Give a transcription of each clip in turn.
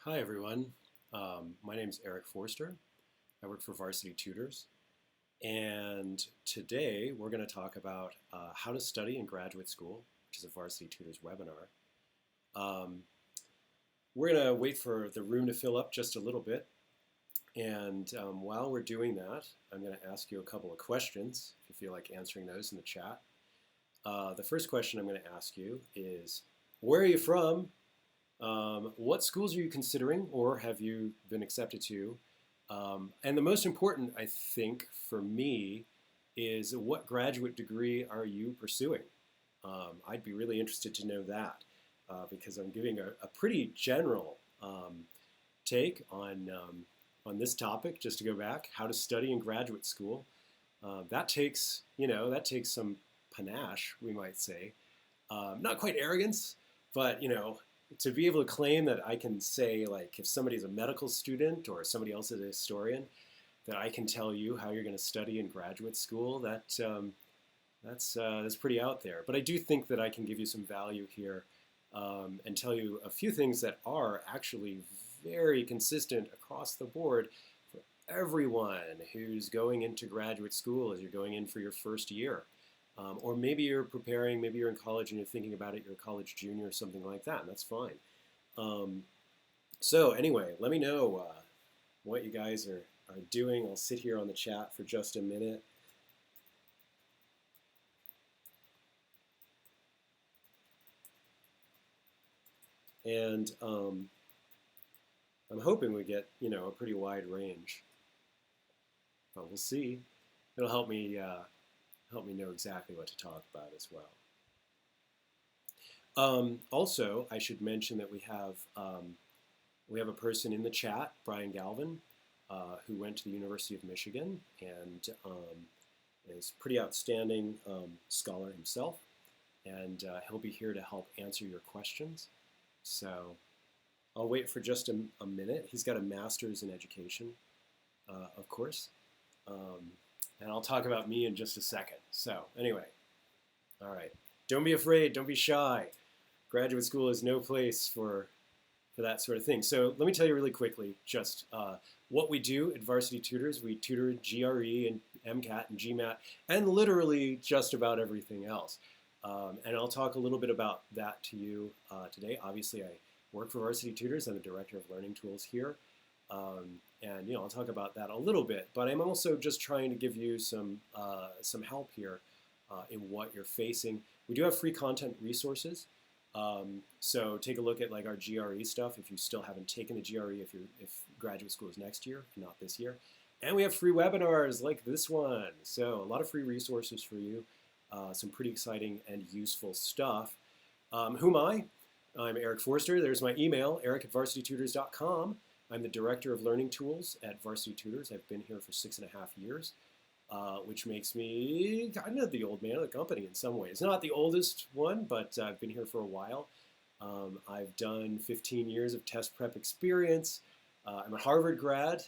Hi everyone, my name is Eric Forster. I work for Varsity Tutors, and today we're going to talk about how to study in graduate school, which is a Varsity Tutors webinar. We're going to wait for the room to fill up just a little bit, and while we're doing that, I'm going to ask you a couple of questions, if you feel like answering those in the chat. The first question I'm going to ask you is, where are you from? What schools are you considering or have you been accepted to? And the most important, I think, for me is what graduate degree are you pursuing? I'd be really interested to know that because I'm giving a pretty general take on this topic, just to go back, how to study in graduate school. That takes some panache, we might say. Not quite arrogance, but, to be able to claim that I can say, like, if somebody's a medical student or somebody else is a historian, that I can tell you how you're going to study in graduate school, that's pretty out there. But I do think that I can give you some value here and tell you a few things that are actually very consistent across the board for everyone who's going into graduate school as you're going in for your first year. Or maybe you're preparing, maybe you're in college and you're thinking about it, you're a college junior or something like that, and that's fine. So anyway, let me know what you guys are doing. I'll sit here on the chat for just a minute. And I'm hoping we get, a pretty wide range. But we'll see. It'll help me know exactly what to talk about as well. Also, I should mention that we have a person in the chat, Brian Galvin, who went to the University of Michigan and is a pretty outstanding scholar himself, and he'll be here to help answer your questions. So I'll wait for just a minute. He's got a master's in education, of course. And I'll talk about me in just a second. So anyway, all right. Don't be afraid. Don't be shy. Graduate school is no place for that sort of thing. So let me tell you really quickly just what we do at Varsity Tutors. We tutor GRE and MCAT and GMAT and literally just about everything else. And I'll talk a little bit about that to you today. Obviously, I work for Varsity Tutors. I'm the Director of Learning Tools here. And I'll talk about that a little bit, but I'm also just trying to give you some help here in what you're facing. We do have free content resources, so take a look at like our GRE stuff if you still haven't taken the GRE, if graduate school is next year, not this year. And we have free webinars like this one, so a lot of free resources for you, some pretty exciting and useful stuff. Who am I? I'm Eric Forster. There's my email, eric@varsitytutors.com. I'm the Director of Learning Tools at Varsity Tutors. I've been here for 6.5 years, which makes me kind of the old man of the company in some ways. Not the oldest one, but I've been here for a while. I've done 15 years of test prep experience. I'm a Harvard grad,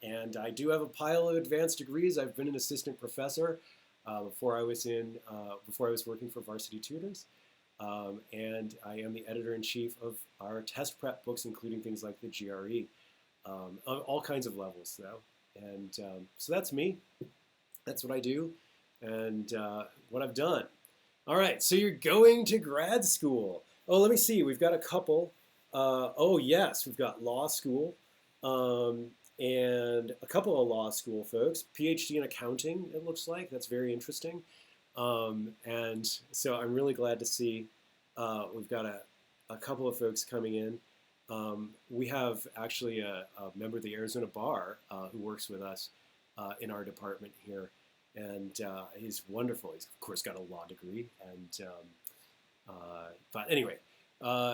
and I do have a pile of advanced degrees. I've been an assistant professor before I was working for Varsity Tutors. And I am the editor-in-chief of our test prep books, including things like the GRE, on all kinds of levels, though. And so that's me. That's what I do and what I've done. All right, so you're going to grad school. Oh, let me see. We've got a couple. Oh, yes, we've got law school and a couple of law school folks. PhD in accounting, it looks like. That's very interesting. And so I'm really glad to see we've got a couple of folks coming in. We have actually a member of the Arizona Bar who works with us in our department here, and he's wonderful. He's of course got a law degree, and but anyway,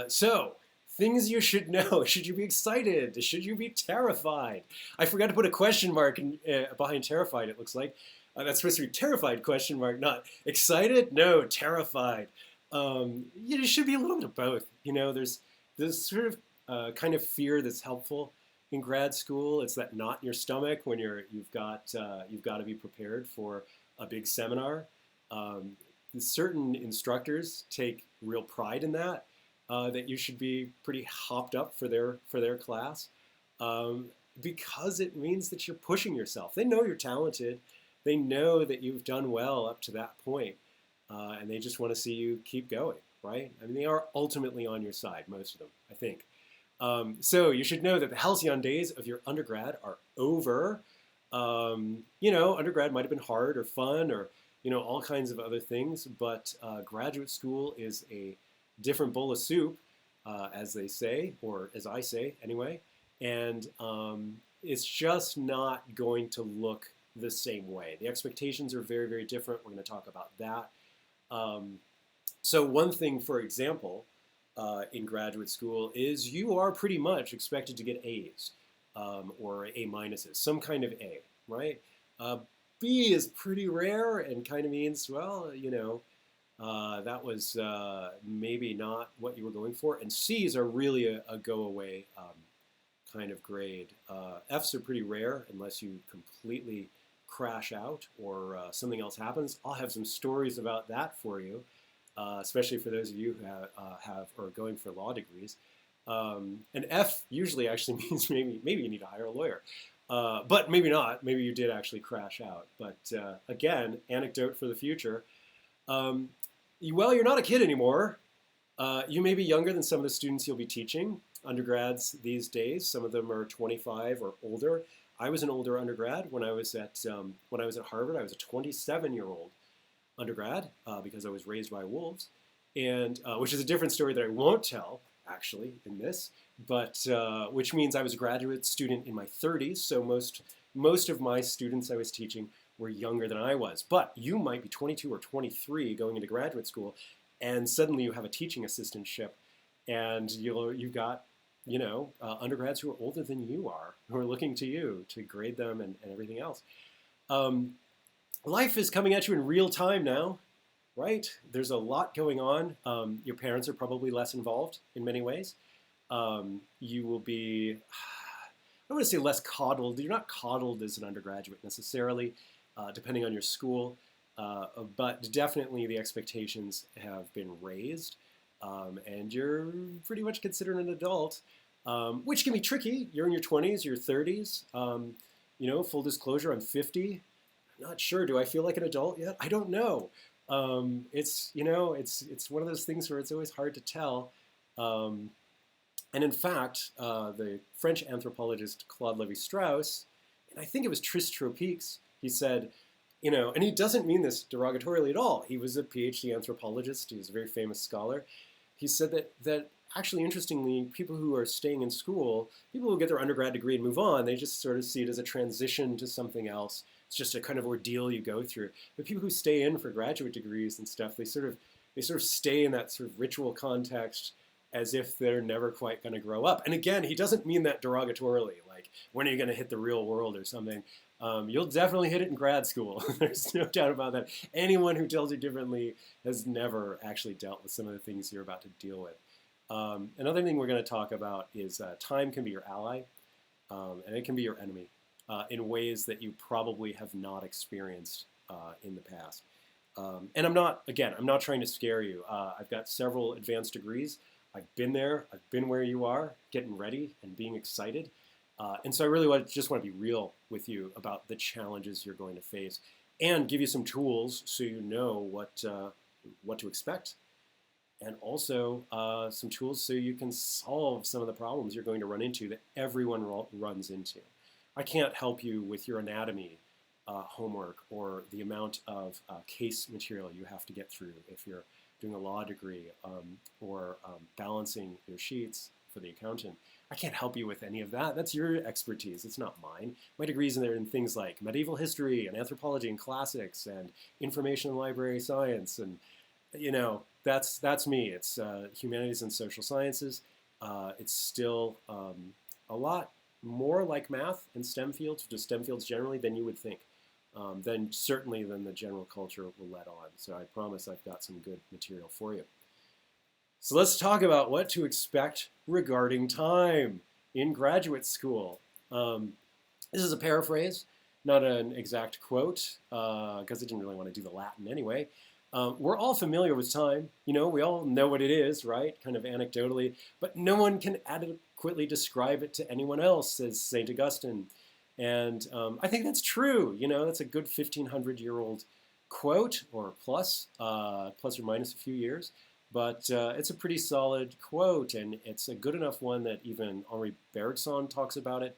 so things you should know. Should you be excited? Should you be terrified? I forgot to put a question mark behind terrified, it looks like. That's supposed to be terrified question mark, not excited. No, terrified. You should be a little bit of both. There's sort of kind of fear that's helpful in grad school. It's that knot in your stomach when you've got to be prepared for a big seminar. Certain instructors take real pride in that, that you should be pretty hopped up for their class, because it means that you're pushing yourself. They know you're talented. They know that you've done well up to that point, and they just want to see you keep going, right? I mean, they are ultimately on your side, most of them, I think. So you should know that the halcyon days of your undergrad are over. Undergrad might have been hard or fun or, all kinds of other things, but graduate school is a different bowl of soup, as they say, or as I say anyway, and it's just not going to look the same way. The expectations are very, very different. We're going to talk about that. So one thing, for example, in graduate school is you are pretty much expected to get A's or A minuses, some kind of A, right? B is pretty rare and kind of means, well, that was maybe not what you were going for. And C's are really a go-away kind of grade. F's are pretty rare unless you completely crash out or something else happens. I'll have some stories about that for you, especially for those of you who have or are going for law degrees. An F usually actually means maybe you need to hire a lawyer. But maybe not. Maybe you did actually crash out. But again, anecdote for the future. Well, you're not a kid anymore. You may be younger than some of the students you'll be teaching. Undergrads these days, some of them are 25 or older. I was an older undergrad when I was at Harvard. I was a 27-year-old undergrad because I was raised by wolves, and which is a different story that I won't tell actually in this. But which means I was a graduate student in my 30s. So most of my students I was teaching were younger than I was. But you might be 22 or 23 going into graduate school, and suddenly you have a teaching assistantship, and you've got undergrads who are older than you are, who are looking to you to grade them and everything else. Life is coming at you in real time now, right? There's a lot going on. Your parents are probably less involved in many ways. You will be, I don't want to say less coddled. You're not coddled as an undergraduate necessarily, depending on your school, but definitely the expectations have been raised, and you're pretty much considered an adult, which can be tricky. You're in your 20s, your 30s. Full disclosure, I'm 50. I'm not sure. Do I feel like an adult yet? I don't know. It's one of those things where it's always hard to tell. And in fact, the French anthropologist Claude Lévi-Strauss, and I think it was Tris-Tropiques, he said, and he doesn't mean this derogatorily at all. He was a PhD anthropologist. He was a very famous scholar. He said that actually, interestingly, people who are staying in school, people who get their undergrad degree and move on, they just sort of see it as a transition to something else. It's just a kind of ordeal you go through. But people who stay in for graduate degrees and stuff, they sort of stay in that sort of ritual context as if they're never quite going to grow up. And again, he doesn't mean that derogatorily, like when are you going to hit the real world or something. You'll definitely hit it in grad school. There's no doubt about that. Anyone who tells you differently has never actually dealt with some of the things you're about to deal with. Another thing we're going to talk about is time can be your ally, and it can be your enemy in ways that you probably have not experienced in the past. And I'm not trying to scare you. I've got several advanced degrees. I've been there. I've been where you are, getting ready and being excited. And so I really just want to be real with you about the challenges you're going to face and give you some tools so you know what to expect. And also some tools so you can solve some of the problems you're going to run into that everyone runs into. I can't help you with your anatomy homework or the amount of case material you have to get through if you're doing a law degree or balancing your sheets for the accountant. I can't help you with any of that. That's your expertise. It's not mine. My degrees are in things like medieval history and anthropology and classics and information and library science. And, that's me. It's humanities and social sciences. It's still a lot more like math and STEM fields, just STEM fields generally, than you would think. Certainly than the general culture will let on. So I promise I've got some good material for you. So let's talk about what to expect regarding time in graduate school. This is a paraphrase, not an exact quote, because I didn't really want to do the Latin anyway. We're all familiar with time. We all know what it is, right? Kind of anecdotally, but no one can adequately describe it to anyone else, says St. Augustine. And I think that's true. That's a good 1,500-year-old quote, or plus or minus a few years. But it's a pretty solid quote, and it's a good enough one that even Henri Bergson talks about it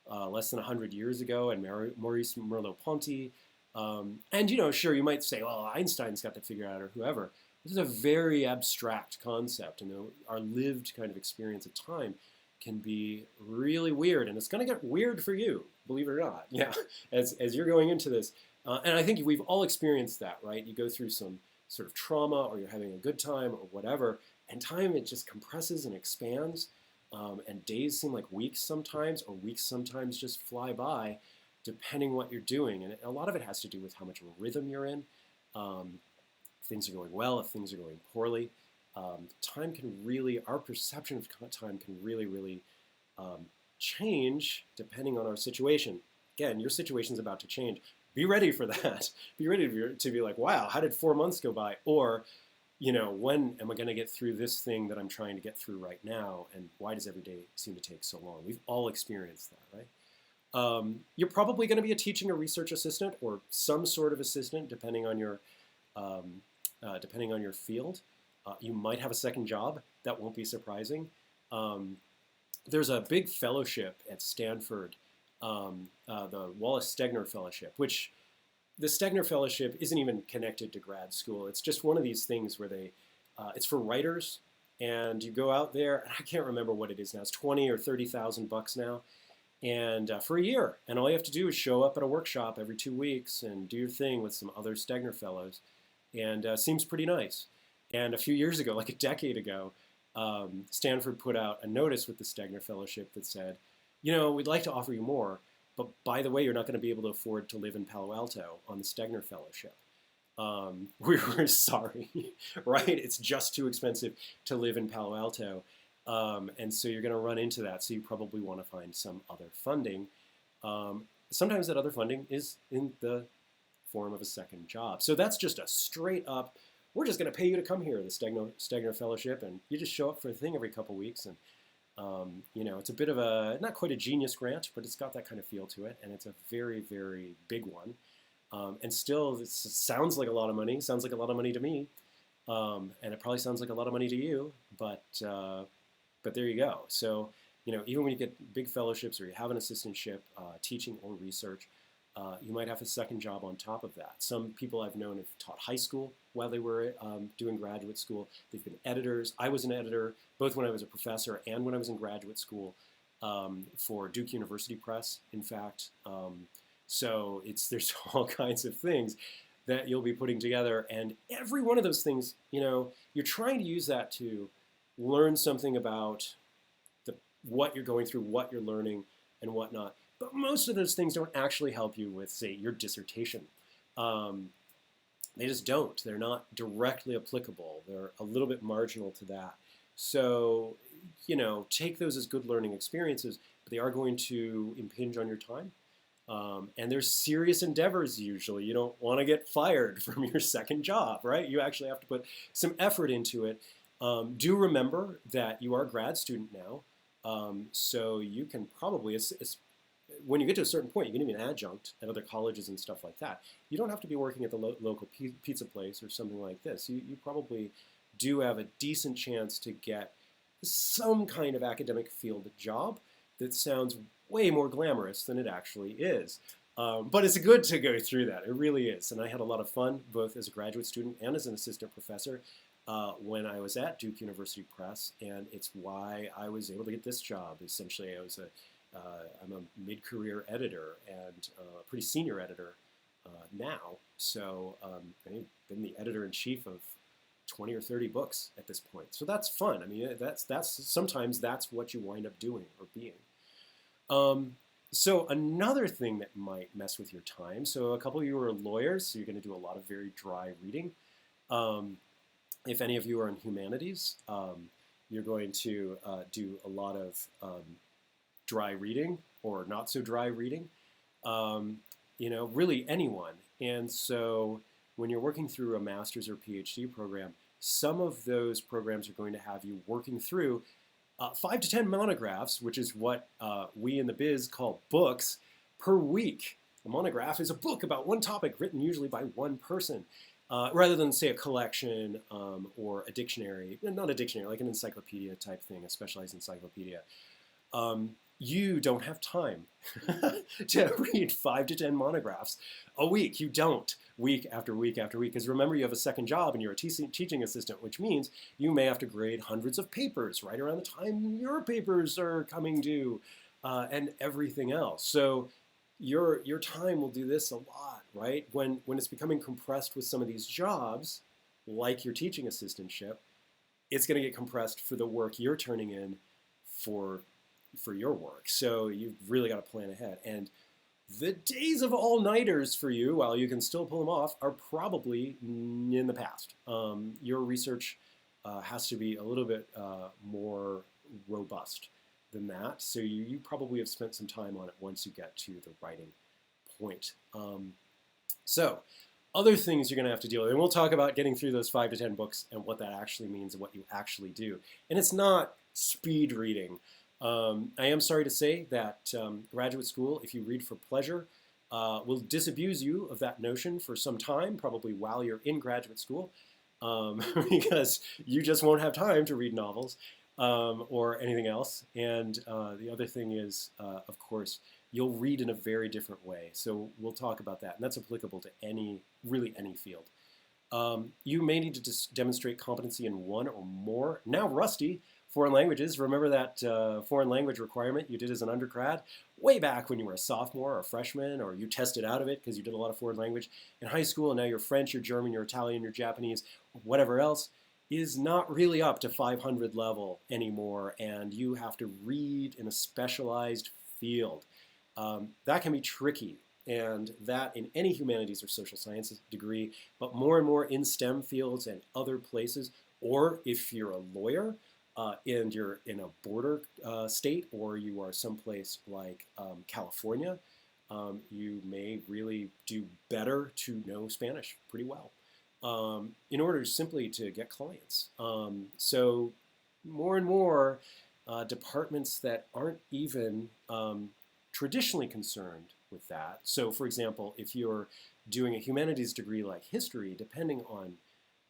less than 100 years ago, and Maurice Merleau-Ponty. And sure, you might say, well, Einstein's got to figure out, or whoever. This is a very abstract concept, and our lived kind of experience of time can be really weird, and it's going to get weird for you, believe it or not. Yeah, as you're going into this, and I think we've all experienced that, right? You go through some sort of trauma, or you're having a good time, or whatever, and time, it just compresses and expands, and days seem like weeks sometimes, or weeks sometimes just fly by, depending what you're doing. And a lot of it has to do with how much of a rhythm you're in. If things are going well, if things are going poorly. Time can really, our perception of time can really, really change depending on our situation. Again, your situation's about to change. Be ready for that. Be ready to be like, wow, how did 4 months go by? Or, when am I going to get through this thing that I'm trying to get through right now? And why does every day seem to take so long? We've all experienced that, right? You're probably going to be a teaching or research assistant, or some sort of assistant, depending on your field. You might have a second job. That won't be surprising. There's a big fellowship at Stanford, the Wallace Stegner Fellowship, which the Stegner Fellowship isn't even connected to grad school. It's just one of these things where it's for writers, and you go out there, and I can't remember what it is now. It's 20 or 30,000 bucks now, and for a year. And all you have to do is show up at a workshop every 2 weeks and do your thing with some other Stegner fellows, and seems pretty nice. And a few years ago, like a decade ago, Stanford put out a notice with the Stegner Fellowship that said, we'd like to offer you more, but by the way, you're not going to be able to afford to live in Palo Alto on the Stegner Fellowship. We're sorry, right? It's just too expensive to live in Palo Alto. And so you're going to run into that. So you probably want to find some other funding. Sometimes that other funding is in the form of a second job. So that's just a straight up, we're just going to pay you to come here, the Stegner Fellowship, and you just show up for a thing every couple weeks. And it's a bit of not quite a genius grant, but it's got that kind of feel to it, and it's a very, very big one. And still, it sounds like a lot of money. Sounds like a lot of money to me, and it probably sounds like a lot of money to you. But there you go. So even when you get big fellowships, or you have an assistantship, teaching or research, you might have a second job on top of that. Some people I've known have taught high school while they were doing graduate school. They've been editors. I was an editor, both when I was a professor and when I was in graduate school, for Duke University Press, in fact. So there's all kinds of things that you'll be putting together. And every one of those things, you're trying to use that to learn something about what you're going through, what you're learning, and whatnot. But most of those things don't actually help you with, say, your dissertation. They just don't. They're not directly applicable. They're a little bit marginal to that. So, take those as good learning experiences, but they are going to impinge on your time. And there's serious endeavors usually. You don't want to get fired from your second job, right? You actually have to put some effort into it. Do remember that you are a grad student now. So you can probably, when you get to a certain point, you can be an adjunct at other colleges and stuff like that. You don't have to be working at the local pizza place or something like this. You probably do have a decent chance to get some kind of academic field job that sounds way more glamorous than it actually is. But it's good to go through that. It really is. And I had a lot of fun, both as a graduate student and as an assistant professor, when I was at Duke University Press. And it's why I was able to get this job. Essentially, I'm a mid-career editor and a pretty senior editor now. So I've been the editor-in-chief of 20 or 30 books at this point. So that's fun. I mean, sometimes that's what you wind up doing or being. So another thing that might mess with your time, so a couple of you are lawyers, so you're going to do a lot of very dry reading. If any of you are in humanities, you're going to do a lot of dry reading or not so dry reading, really anyone. And so when you're working through a master's or PhD program, some of those programs are going to have you working through 5 to 10 monographs, which is what we in the biz call books, per week. A monograph is a book about one topic written usually by one person, rather than, say, a collection or a dictionary. Not a dictionary, like an encyclopedia type thing, a specialized encyclopedia. You don't have time to read 5 to 10 monographs a week. You don't, week after week after week. Because remember, you have a second job and you're a teaching assistant, which means you may have to grade hundreds of papers right around the time your papers are coming due, and everything else. So your time will do this a lot, right? When it's becoming compressed with some of these jobs, like your teaching assistantship, it's going to get compressed for the work you're turning in for your work. So you've really got to plan ahead. And the days of all-nighters for you, while you can still pull them off, are probably in the past. Your research has to be a little bit more robust than that. So you probably have spent some time on it once you get to the writing point. So other things you're going to have to deal with, and we'll talk about getting through those 5 to 10 books and what that actually means and what you actually do. And it's not speed reading. I am sorry to say that graduate school, if you read for pleasure, will disabuse you of that notion for some time, probably while you're in graduate school, because you just won't have time to read novels or anything else. And the other thing is, of course, you'll read in a very different way. So we'll talk about that. And that's applicable to really any field. You may need to demonstrate competency in one or more, now rusty, foreign languages. Remember that foreign language requirement you did as an undergrad way back when you were a sophomore or a freshman, or you tested out of it because you did a lot of foreign language in high school, and now you're French, you're German, you're Italian, you're Japanese, whatever else, is not really up to 500 level anymore, and you have to read in a specialized field. That can be tricky, and that in any humanities or social sciences degree, but more and more in STEM fields and other places, or if you're a lawyer, and you're in a border state, or you are someplace like California, you may really do better to know Spanish pretty well in order simply to get clients. So more and more departments that aren't even traditionally concerned with that. So for example, if you're doing a humanities degree like history, depending on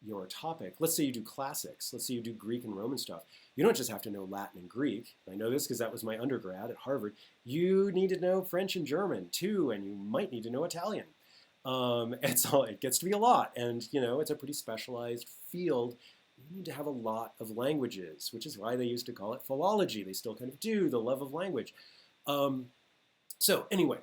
your topic, let's say you do classics, let's say you do Greek and Roman stuff, you don't just have to know Latin and Greek. I know this because that was my undergrad at Harvard. You need to know French and German too, and you might need to know Italian. It gets to be a lot, and it's a pretty specialized field. You need to have a lot of languages, which is why they used to call it philology. They still kind of do, the love of language. So anyway,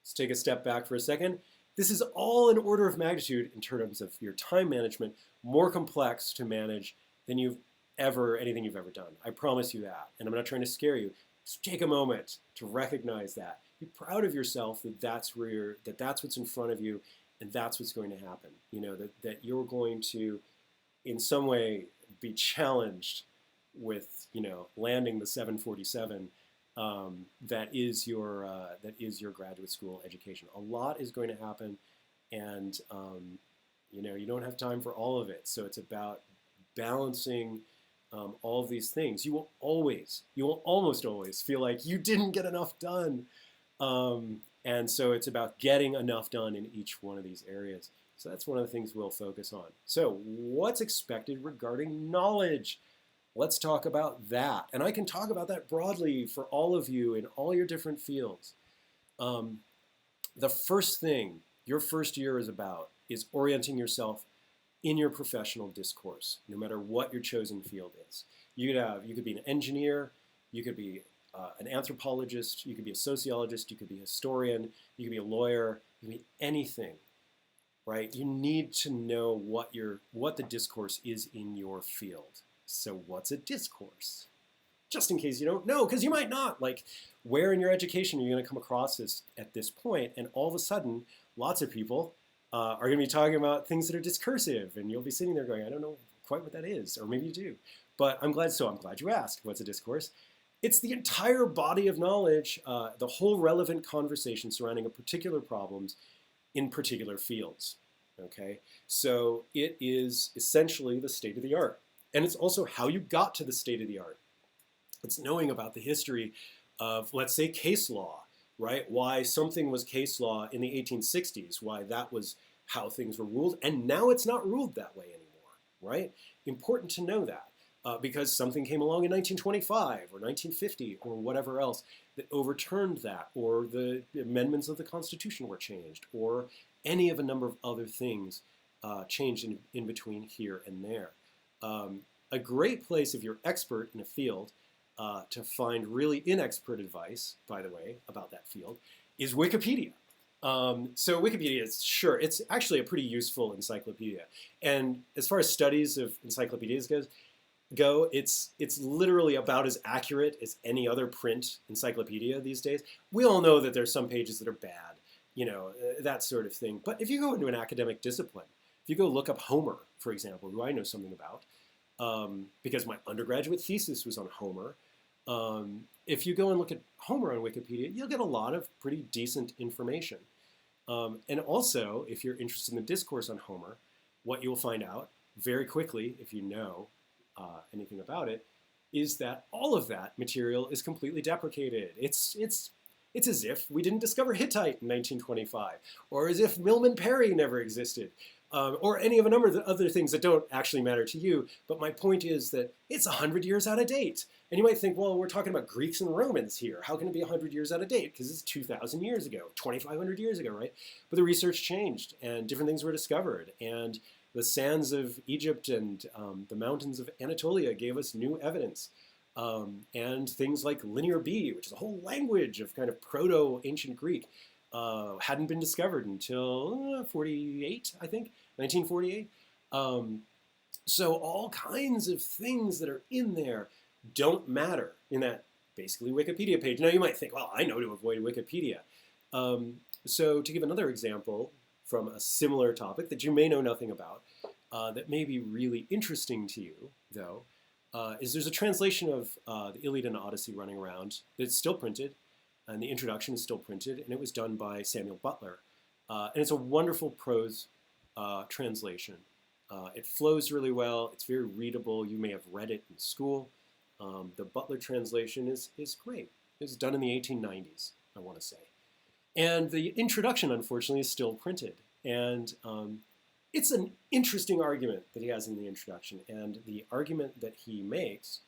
let's take a step back for a second. This is all an order of magnitude in terms of your time management, more complex to manage than anything you've ever done. I promise you that. And I'm not trying to scare you. Just take a moment to recognize that. Be proud of yourself that's what's in front of you, and that's what's going to happen. That you're going to, in some way, be challenged with, landing the 747. That is your graduate school education. A lot is going to happen, and you don't have time for all of it. So it's about balancing all of these things. You will almost always feel like you didn't get enough done, and so it's about getting enough done in each one of these areas. So that's one of the things we'll focus on. So what's expected regarding knowledge? Let's talk about that. And I can talk about that broadly for all of you in all your different fields. The first thing your first year is about is orienting yourself in your professional discourse, no matter what your chosen field is. You could be an engineer, you could be an anthropologist, you could be a sociologist, you could be a historian, you could be a lawyer, you could be anything, right? You need to know what the discourse is in your field. So what's a discourse? Just in case you don't know, because you might not. Like, where in your education are you going to come across this at this point? And all of a sudden, lots of people are going to be talking about things that are discursive, and you'll be sitting there going, I don't know quite what that is, or maybe you do. But I'm glad you asked. What's a discourse? It's the entire body of knowledge, the whole relevant conversation surrounding a particular problems in particular fields. okay? So it is essentially the state of the art. And it's also how you got to the state of the art. It's knowing about the history of, let's say, case law, right? Why something was case law in the 1860s, why that was how things were ruled, and now it's not ruled that way anymore, right? Important to know that. Because something came along in 1925 or 1950 or whatever else that overturned that, or the amendments of the Constitution were changed, or any of a number of other things changed in between here and there. A great place if you're expert in a field to find really inexpert advice, by the way, about that field, is Wikipedia. So Wikipedia is, sure, it's actually a pretty useful encyclopedia. And as far as studies of encyclopedias go, it's literally about as accurate as any other print encyclopedia these days. We all know that there's some pages that are bad, that sort of thing. But if you go into an academic discipline, if you go look up Homer, for example, who I know something about, because my undergraduate thesis was on Homer, if you go and look at Homer on Wikipedia, you'll get a lot of pretty decent information. And also, if you're interested in the discourse on Homer, what you'll find out very quickly, if you know anything about it, is that all of that material is completely deprecated. It's as if we didn't discover Hittite in 1925, or as if Milman Parry never existed, or any of a number of other things that don't actually matter to you. But my point is that it's 100 years out of date. And you might think, well, we're talking about Greeks and Romans here. How can it be 100 years out of date? Because it's 2,000 years ago, 2,500 years ago, right? But the research changed, and different things were discovered. And the sands of Egypt and the mountains of Anatolia gave us new evidence. And things like Linear B, which is a whole language of kind of proto-ancient Greek, hadn't been discovered until 48, I think, 1948. So all kinds of things that are in there don't matter in that basically Wikipedia page. Now you might think, well, I know to avoid Wikipedia. So to give another example from a similar topic that you may know nothing about, that may be really interesting to you, though, is there's a translation of the Iliad and Odyssey running around that's still printed, and the introduction is still printed, and it was done by Samuel Butler. And it's a wonderful prose translation. It flows really well. It's very readable. You may have read it in school. The Butler translation is great. It was done in the 1890s, I want to say. And the introduction, unfortunately, is still printed. And it's an interesting argument that he has in the introduction. And the argument that he makes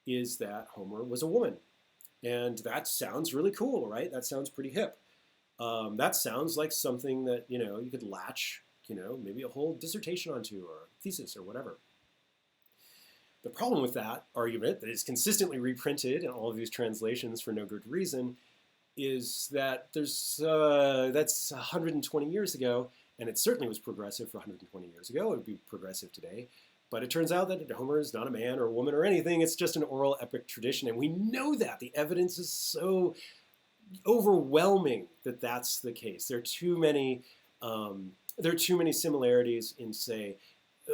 is that Homer was a woman. And that sounds really cool, right? That sounds pretty hip. That sounds like something that, you could latch, maybe a whole dissertation onto, or thesis or whatever. The problem with that argument that is consistently reprinted in all of these translations for no good reason is that that's 120 years ago, and it certainly was progressive for 120 years ago. It would be progressive today. But it turns out that Homer is not a man or a woman or anything. It's just an oral epic tradition, and we know that. The evidence is so overwhelming that that's the case. There are too many similarities in, say,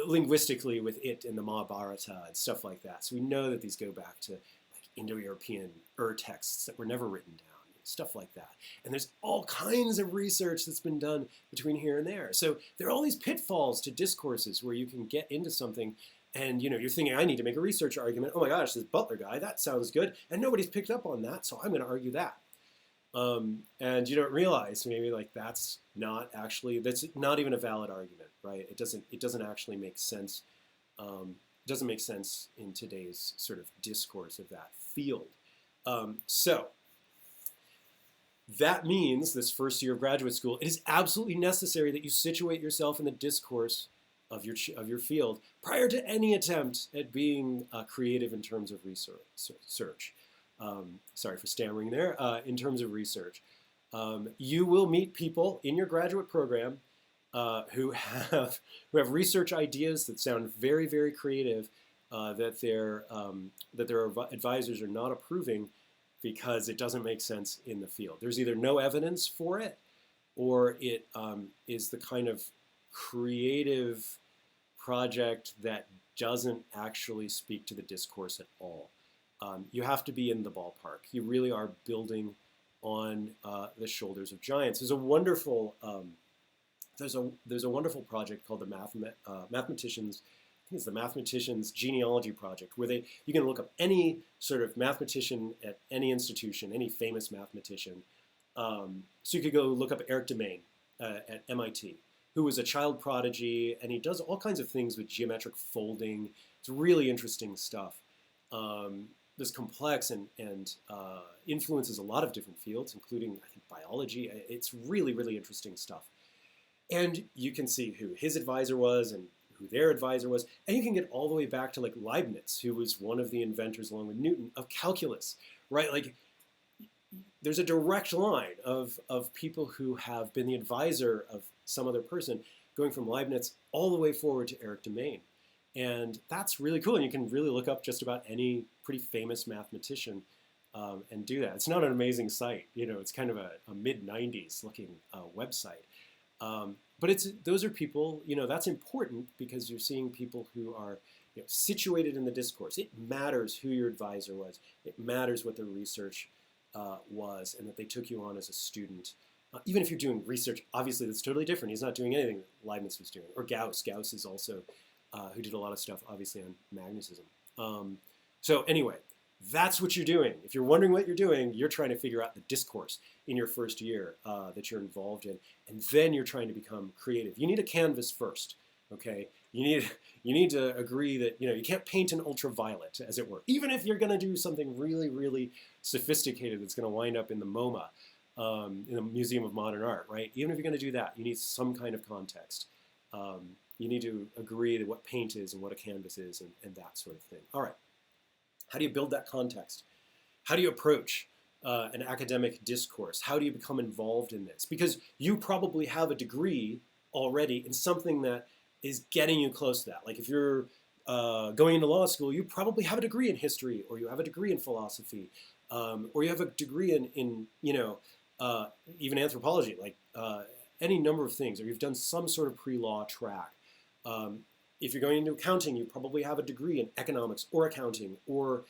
linguistically with it and the Mahabharata and stuff like that. So we know that these go back to like Indo-European texts that were never written down, stuff like that. And there's all kinds of research that's been done between here and there. So there are all these pitfalls to discourses where you can get into something and you're thinking, I need to make a research argument. Oh my gosh, this Butler guy, that sounds good. And nobody's picked up on that, so I'm going to argue that. And you don't realize maybe like that's not even a valid argument, right? It doesn't actually make sense. It doesn't make sense in today's sort of discourse of that field. So that means this first year of graduate school, it is absolutely necessary that you situate yourself in the discourse of your field prior to any attempt at being creative in terms of research. Sorry for stammering there. In terms of research, you will meet people in your graduate program who have research ideas that sound very, very creative, that their advisors are not approving because it doesn't make sense in the field. There's either no evidence for it, or it is the kind of creative project that doesn't actually speak to the discourse at all. You have to be in the ballpark. You really are building on the shoulders of giants. There's a wonderful there's a wonderful project called the Mathematicians. I think it's the Mathematicians Genealogy Project, where you can look up any sort of mathematician at any institution, any famous mathematician. So you could go look up Eric Demain at MIT, who was a child prodigy, and he does all kinds of things with geometric folding. It's really interesting stuff. This complex and influences a lot of different fields, including, I think, biology. It's really, really interesting stuff. And you can see who his advisor was and who their advisor was. And you can get all the way back to like Leibniz, who was one of the inventors, along with Newton, of calculus, right? Like, there's a direct line of people who have been the advisor of some other person, going from Leibniz all the way forward to Eric Demain. And that's really cool. And you can really look up just about any pretty famous mathematician and do that. It's not an amazing site. You know, it's kind of a mid-90s looking website. But those are people, you know, that's important because you're seeing people who are, you know, situated in the discourse. It matters who your advisor was. It matters what their research was, and that they took you on as a student. Even if you're doing research, obviously that's totally different. He's not doing anything that Leibniz was doing. Or Gauss. Gauss is also, who did a lot of stuff, obviously, on magnetism. So anyway, that's what you're doing. If you're wondering what you're doing, you're trying to figure out the discourse in your first year that you're involved in, and then you're trying to become creative. You need a canvas first, okay? You need to agree that, you know, you can't paint in ultraviolet, as it were, even if you're going to do something really, really sophisticated that's going to wind up in the MoMA, in the Museum of Modern Art, right? Even if you're going to do that, you need some kind of context. You need to agree that what paint is and what a canvas is and that sort of thing. All right. How do you build that context? How do you approach an academic discourse? How do you become involved in this? Because you probably have a degree already in something that is getting you close to that. Like if you're going into law school, you probably have a degree in history, or you have a degree in philosophy, or you have a degree in you know, even anthropology, like any number of things, or you've done some sort of pre-law track. If you're going into accounting, you probably have a degree in economics or accounting or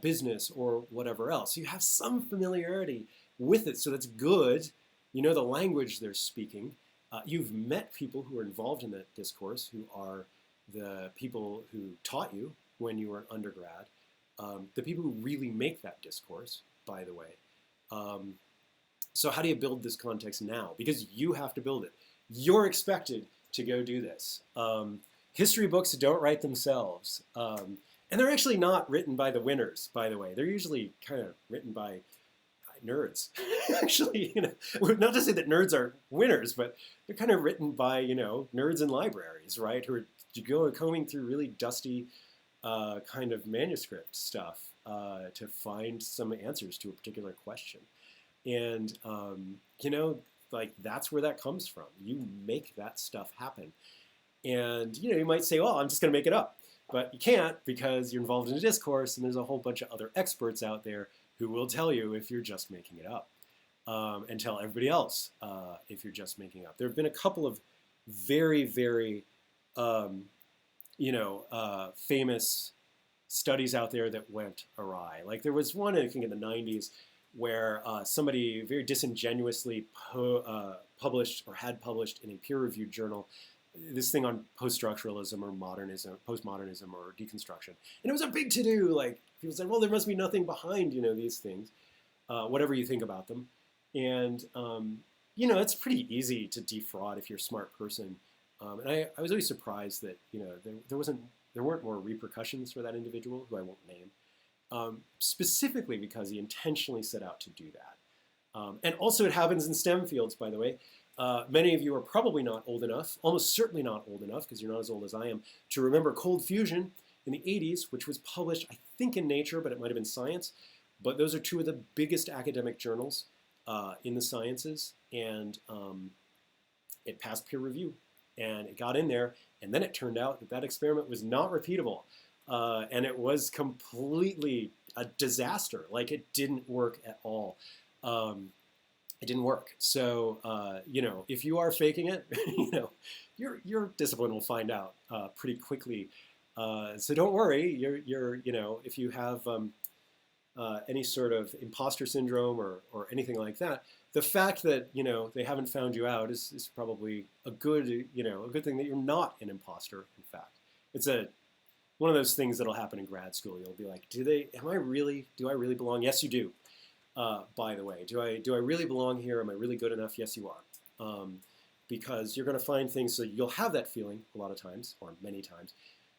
business or whatever else. You have some familiarity with it, so that's good. You know the language they're speaking. You've met people who are involved in that discourse, who are the people who taught you when you were an undergrad, the people who really make that discourse, by the way. So how do you build this context now? Because you have to build it. You're expected to go do this. History books don't write themselves. And they're actually not written by the winners, by the way. They're usually kind of written by nerds. Actually, you know, not to say that nerds are winners, but they're kind of written by, you know, nerds in libraries, right? Who are combing through really dusty kind of manuscript stuff to find some answers to a particular question. And, you know, like that's where that comes from. You make that stuff happen. And, you know, you might say, well, I'm just going to make it up. But you can't, because you're involved in a discourse, and there's a whole bunch of other experts out there who will tell you if you're just making it up, and tell everybody else if you're just making it up. There have been a couple of very, very, you know, famous studies out there that went awry. Like there was one, I think, in the 90s where somebody very disingenuously published or had published in a peer-reviewed journal this thing on post-structuralism or modernism, postmodernism or deconstruction. And it was a big to-do. Like, people said, well, there must be nothing behind, you know, these things, whatever you think about them. And, you know, it's pretty easy to defraud if you're a smart person. And I was always surprised that, you know, there weren't more repercussions for that individual, who I won't name, specifically because he intentionally set out to do that. And also it happens in STEM fields, by the way. Many of you are probably not old enough, almost certainly not old enough, because you're not as old as I am, to remember cold fusion in the 80s, which was published, I think, in Nature, but it might have been Science. But those are two of the biggest academic journals in the sciences, and it passed peer review, and it got in there, and then it turned out that that experiment was not repeatable, and it was completely a disaster. Like, it didn't work at all. It didn't work. So, you know, if you are faking it, you know, your discipline will find out pretty quickly. So don't worry. You know, if you have any sort of imposter syndrome or anything like that, the fact that they haven't found you out is probably a good thing that you're not an imposter. In fact, it's one of those things that'll happen in grad school. You'll be like, do I really belong? Yes, you do. By the way, do I really belong here? Am I really good enough? Yes, you are. Because you're going to find things, so you'll have that feeling a lot of times, or many times,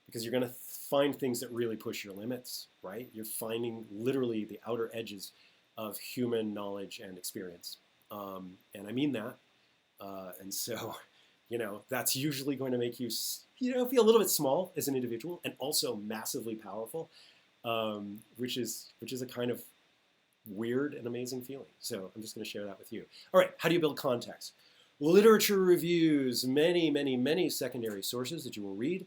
because you're going to find things that really push your limits, right? You're finding literally the outer edges of human knowledge and experience. And I mean that. And so, that's usually going to make you, feel a little bit small as an individual and also massively powerful, which is a kind of weird and amazing feeling. So I'm just going to share that with you. All right, how do you build context? Literature reviews, many, many, many secondary sources that you will read.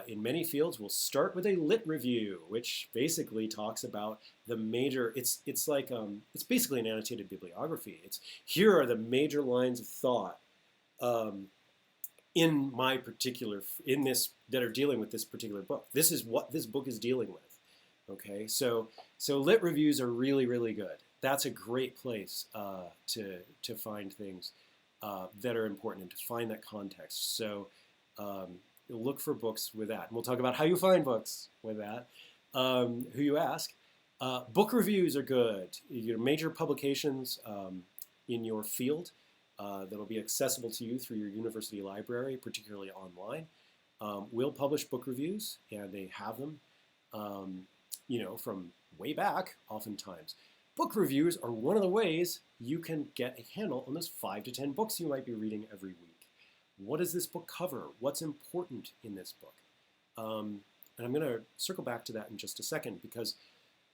In many fields, we'll start with a lit review, which basically talks about the major. It's basically an annotated bibliography. Here are the major lines of thought that are dealing with this particular book. This is what this book is dealing with. Okay, so lit reviews are really, really good. That's a great place to find things that are important and to find that context. So look for books with that. And we'll talk about how you find books with that, who you ask. Book reviews are good. Major publications in your field that'll be accessible to you through your university library, particularly online, will publish book reviews, and they have them, from way back oftentimes. Book reviews are one of the ways you can get a handle on those 5 to 10 books you might be reading every week. What does this book cover? What's important in this book? And I'm going to circle back to that in just a second, because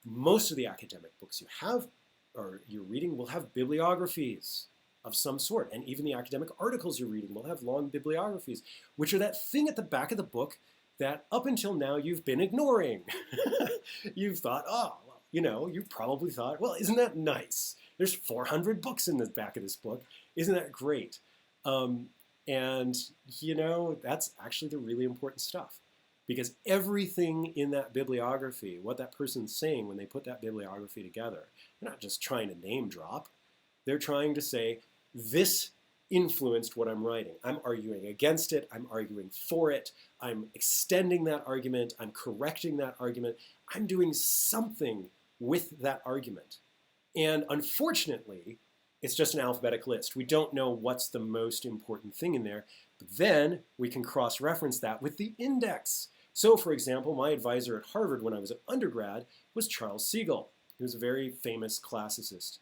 most of the academic books you have or you're reading will have bibliographies of some sort. And even the academic articles you're reading will have long bibliographies, which are that thing at the back of the book that up until now you've been ignoring. You've thought, you probably thought, well, isn't that nice? There's 400 books in the back of this book. Isn't that great? And, that's actually the really important stuff, because everything in that bibliography, what that person's saying when they put that bibliography together, they're not just trying to name drop. They're trying to say, this influenced what I'm writing. I'm arguing against it. I'm arguing for it. I'm extending that argument. I'm correcting that argument. I'm doing something with that argument. And unfortunately, it's just an alphabetic list. We don't know what's the most important thing in there, but then we can cross-reference that with the index. So, for example, my advisor at Harvard when I was an undergrad was Charles Siegel. He was a very famous classicist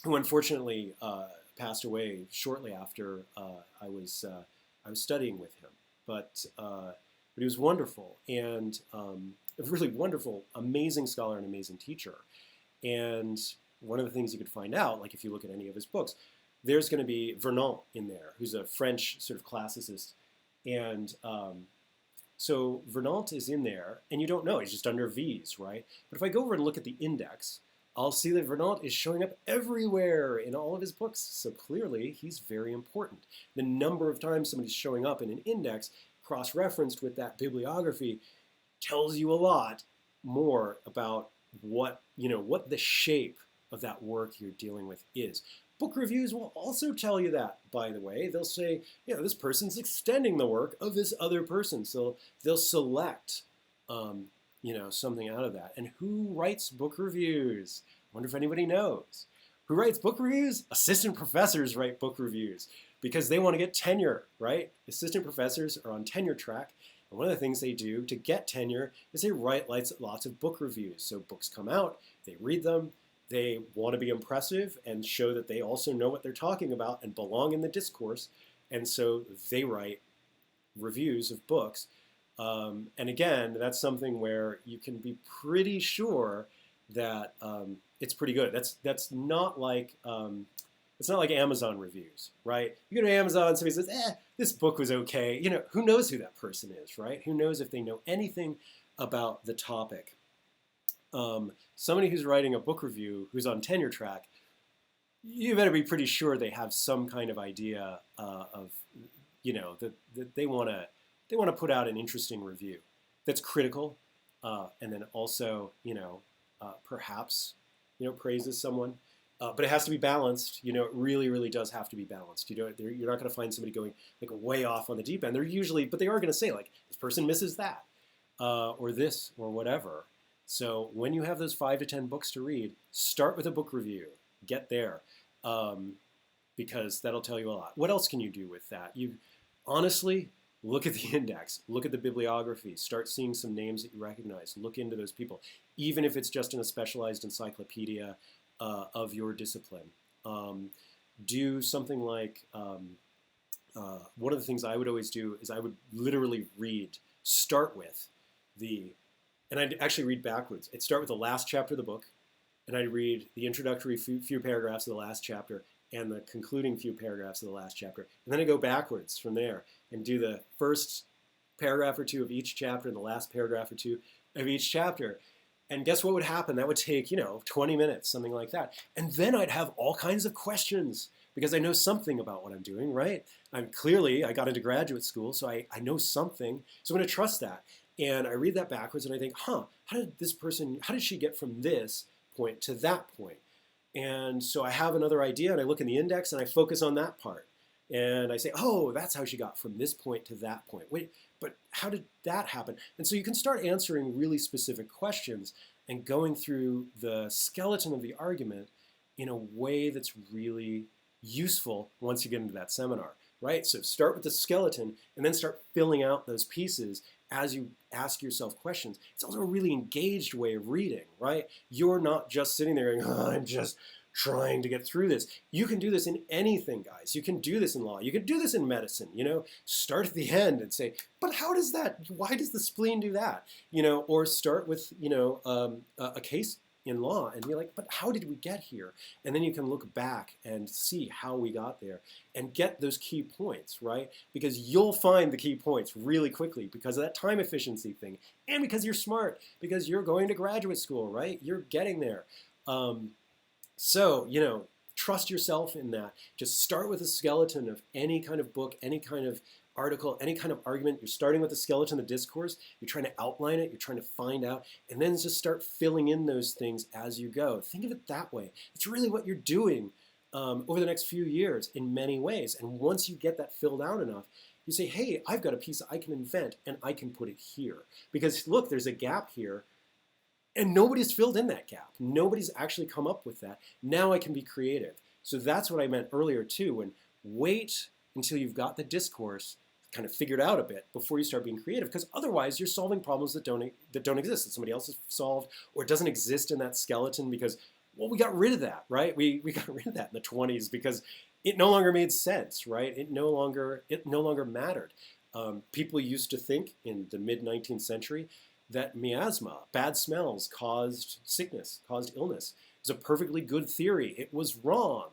who unfortunately passed away shortly after I was studying with him. But he was wonderful, and a really wonderful, amazing scholar and amazing teacher. And one of the things you could find out, like if you look at any of his books, there's going to be Vernon in there, who's a French sort of classicist. And so Vernon is in there, and you don't know, he's just under V's, right? But if I go over and look at the index, I'll see that Vernon is showing up everywhere in all of his books. So clearly, he's very important. The number of times somebody's showing up in an index, cross-referenced with that bibliography, tells you a lot more about what the shape of that work you're dealing with is. Book reviews will also tell you that, by the way. They'll say, this person's extending the work of this other person. So they'll select, something out of that. And who writes book reviews? I wonder if anybody knows. Who writes book reviews? Assistant professors write book reviews because they want to get tenure, right? Assistant professors are on tenure track. And one of the things they do to get tenure is they write lots of book reviews. So books come out, they read them, they want to be impressive and show that they also know what they're talking about and belong in the discourse. And so they write reviews of books. And again, that's something where you can be pretty sure that it's pretty good. That's not like it's not like Amazon reviews, right? You go to Amazon, somebody says, this book was okay. Who knows who that person is, right? Who knows if they know anything about the topic? Somebody who's writing a book review, who's on tenure track, you better be pretty sure they have some kind of idea of, that they want to put out an interesting review that's critical, and then also, perhaps, praises someone. But it has to be balanced. It really, really does have to be balanced. You're not going to find somebody going like way off on the deep end. But they are going to say like, this person misses that, or this, or whatever. So when you have those 5 to 10 books to read, start with a book review. Get there, because that'll tell you a lot. What else can you do with that? You honestly look at the index, look at the bibliography, start seeing some names that you recognize. Look into those people, even if it's just in a specialized encyclopedia of your discipline. Do something like, one of the things I would always do is I would literally start with and I'd actually read backwards. I'd start with the last chapter of the book, and I'd read the introductory few paragraphs of the last chapter and the concluding few paragraphs of the last chapter. And then I go backwards from there and do the first paragraph or two of each chapter and the last paragraph or two of each chapter. And guess what would happen? That would take, 20 minutes, something like that. And then I'd have all kinds of questions because I know something about what I'm doing, right? I got into graduate school, so I know something. So I'm going to trust that. And I read that backwards and I think, how did she get from this point to that point? And so I have another idea and I look in the index and I focus on that part. And I say, oh, that's how she got from this point to that point. Wait, but how did that happen? And so you can start answering really specific questions and going through the skeleton of the argument in a way that's really useful once you get into that seminar, right? So start with the skeleton and then start filling out those pieces as you ask yourself questions. It's also a really engaged way of reading, right? You're not just sitting there going, oh, I'm just trying to get through this. You can do this in anything, guys. You can do this in law. You can do this in medicine, Start at the end and say, but why does the spleen do that? Or start with, a case in law and be like, but how did we get here? And then you can look back and see how we got there and get those key points, right? Because you'll find the key points really quickly because of that time efficiency thing and because you're smart, because you're going to graduate school, right? You're getting there. So, trust yourself in that. Just start with a skeleton of any kind of book, any kind of article, any kind of argument. You're starting with the skeleton of the discourse. You're trying to outline it. You're trying to find out. And then just start filling in those things as you go. Think of it that way. It's really what you're doing over the next few years in many ways. And once you get that filled out enough, you say, hey, I've got a piece I can invent and I can put it here. Because look, there's a gap here. And nobody's filled in that gap. Nobody's actually come up with that. Now I can be creative. So that's what I meant earlier too, when wait until you've got the discourse kind of figured out a bit before you start being creative, because otherwise you're solving problems that don't exist, that somebody else has solved, or it doesn't exist in that skeleton because, well, we got rid of that, right? We got rid of that in the 20s because it no longer made sense, right? It no longer mattered. People used to think in the mid-19th century that miasma, bad smells, caused sickness, caused illness. It was a perfectly good theory. It was wrong.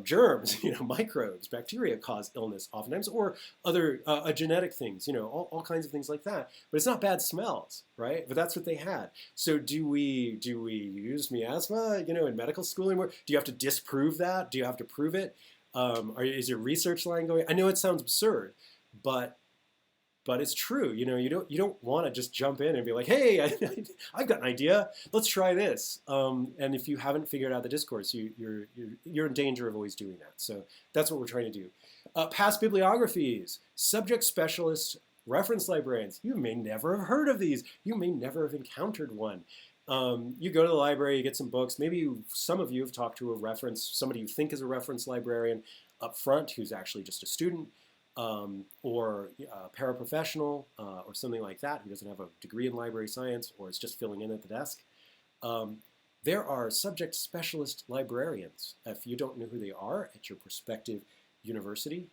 Germs, microbes, bacteria cause illness oftentimes, or other genetic things, all kinds of things like that. But it's not bad smells, right? But that's what they had. So do we use miasma, in medical school anymore? Do you have to disprove that? Do you have to prove it? Is your research line going? I know it sounds absurd, but it's true. You don't want to just jump in and be like, hey, I've got an idea. Let's try this. And if you haven't figured out the discourse, you're in danger of always doing that. So that's what we're trying to do. Past bibliographies, subject specialists, reference librarians. You may never have heard of these. You may never have encountered one. You go to the library, you get some books. Maybe some of you have talked to somebody you think is a reference librarian up front who's actually just a student. Or a paraprofessional or something like that who doesn't have a degree in library science or is just filling in at the desk. There are subject specialist librarians. If you don't know who they are at your prospective university,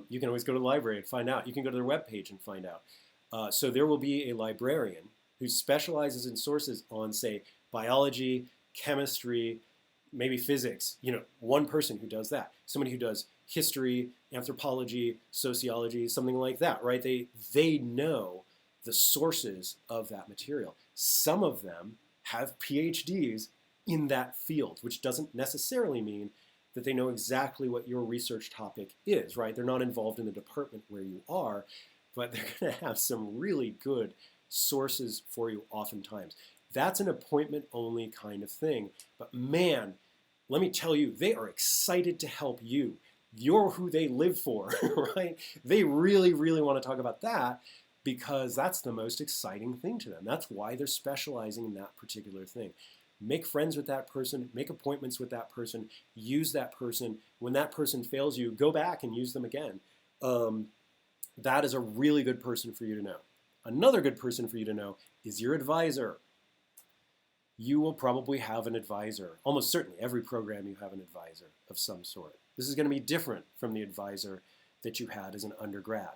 you can always go to the library and find out. You can go to their webpage and find out. So there will be a librarian who specializes in sources on, say, biology, chemistry, maybe physics. One person who does that. Somebody who does history, anthropology, sociology, something like that, right? They know the sources of that material. Some of them have PhDs in that field, which doesn't necessarily mean that they know exactly what your research topic is, right? They're not involved in the department where you are, but they're going to have some really good sources for you oftentimes. That's an appointment only kind of thing. But man, let me tell you, they are excited to help you. You're who they live for, right? They really, really want to talk about that because that's the most exciting thing to them. That's why they're specializing in that particular thing. Make friends with that person, make appointments with that person, use that person. When that person fails you, go back and use them again. That is a really good person for you to know. Another good person for you to know is your advisor. You will probably have an advisor. Almost certainly, every program you have an advisor of some sort. This is going to be different from the advisor that you had as an undergrad.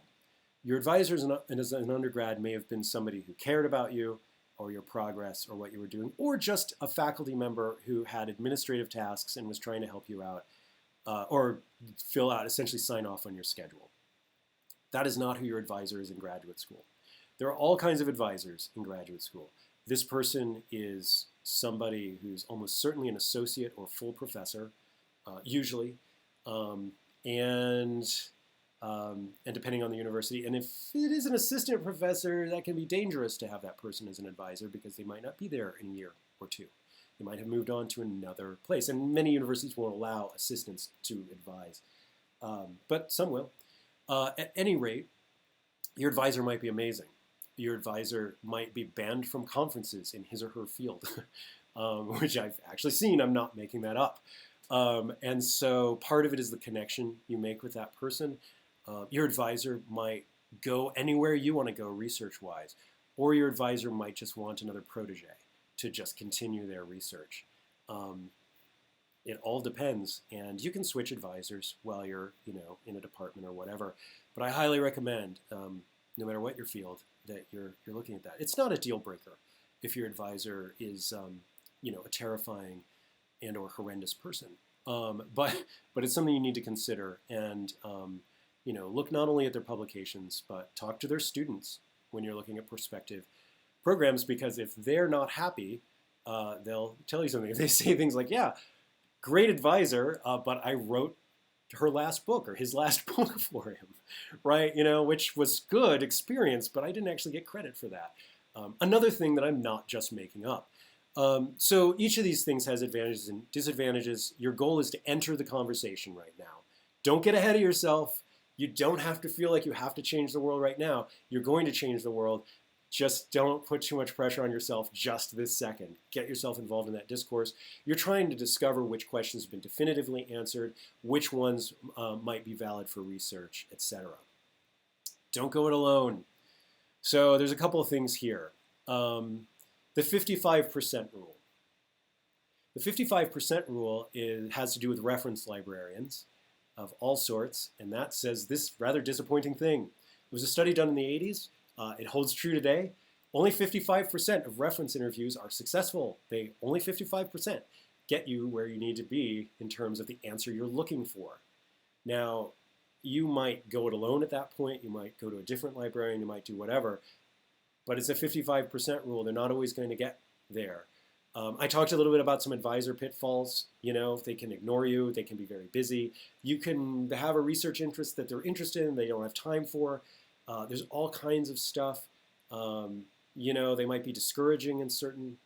Your advisor as an undergrad may have been somebody who cared about you or your progress or what you were doing, or just a faculty member who had administrative tasks and was trying to help you out or fill out, essentially sign off on your schedule. That is not who your advisor is in graduate school. There are all kinds of advisors in graduate school. This person is somebody who's almost certainly an associate or full professor, usually, and depending on the university. And if it is an assistant professor, that can be dangerous to have that person as an advisor because they might not be there in a year or two. They might have moved on to another place. And many universities won't allow assistants to advise, but some will. At any rate, your advisor might be amazing. Your advisor might be banned from conferences in his or her field, which I've actually seen. I'm not making that up. And so part of it is the connection you make with that person. Your advisor might go anywhere you want to go research-wise, or your advisor might just want another protege to just continue their research. It all depends, and you can switch advisors while you're, in a department or whatever. But I highly recommend, no matter what your field, that you're looking at that. It's not a deal breaker if your advisor is, a terrifying and or horrendous person. But it's something you need to consider and, look not only at their publications, but talk to their students when you're looking at prospective programs, because if they're not happy, they'll tell you something. If they say things like, yeah, great advisor, but I wrote her last book or his last book for him, right? Which was good experience, but I didn't actually get credit for that. Another thing that I'm not just making up. So each of these things has advantages and disadvantages. Your goal is to enter the conversation right now. Don't get ahead of yourself. You don't have to feel like you have to change the world right now. You're going to change the world. Just don't put too much pressure on yourself just this second. Get yourself involved in that discourse. You're trying to discover which questions have been definitively answered, which ones might be valid for research, etc. Don't go it alone. So there's a couple of things here. The 55% rule. The 55% rule has to do with reference librarians of all sorts, and that says this rather disappointing thing. It was a study done in the 80s. It holds true today. Only 55% of reference interviews are successful. Only 55% get you where you need to be in terms of the answer you're looking for. Now, you might go it alone at that point. You might go to a different librarian. You might do whatever. But it's a 55% rule. They're not always going to get there. I talked a little bit about some advisor pitfalls. They can ignore you. They can be very busy. You can have a research interest that they're interested in, they don't have time for. There's all kinds of stuff. They might be discouraging in certain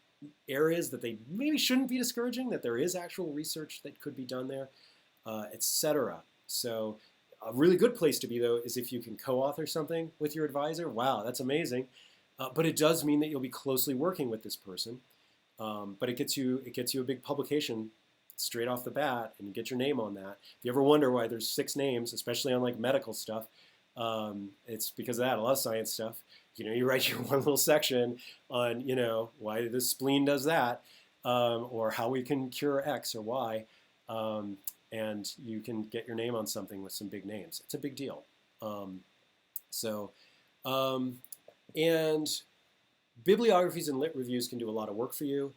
areas that they maybe shouldn't be discouraging, that there is actual research that could be done there, etc. So a really good place to be, though, is if you can co-author something with your advisor. Wow, that's amazing. But it does mean that you'll be closely working with this person. But it gets you a big publication straight off the bat, and you get your name on that. If you ever wonder why there's 6 names, especially on like medical stuff, it's because of that. A lot of science stuff. You write your one little section on, why the spleen does that, or how we can cure X or Y, and you can get your name on something with some big names. It's a big deal. And bibliographies and lit reviews can do a lot of work for you,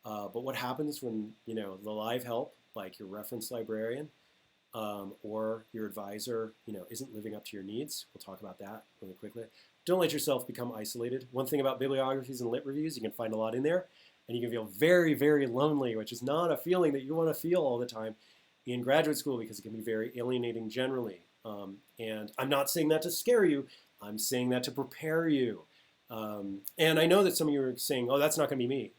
but what happens when, the live help, like your reference librarian, or your advisor, isn't living up to your needs? We'll talk about that really quickly. Don't let yourself become isolated. One thing about bibliographies and lit reviews, you can find a lot in there, and you can feel very, very lonely, which is not a feeling that you want to feel all the time in graduate school, because it can be very alienating generally. And I'm not saying that to scare you. I'm saying that to prepare you. And I know that some of you are saying, oh, that's not going to be me.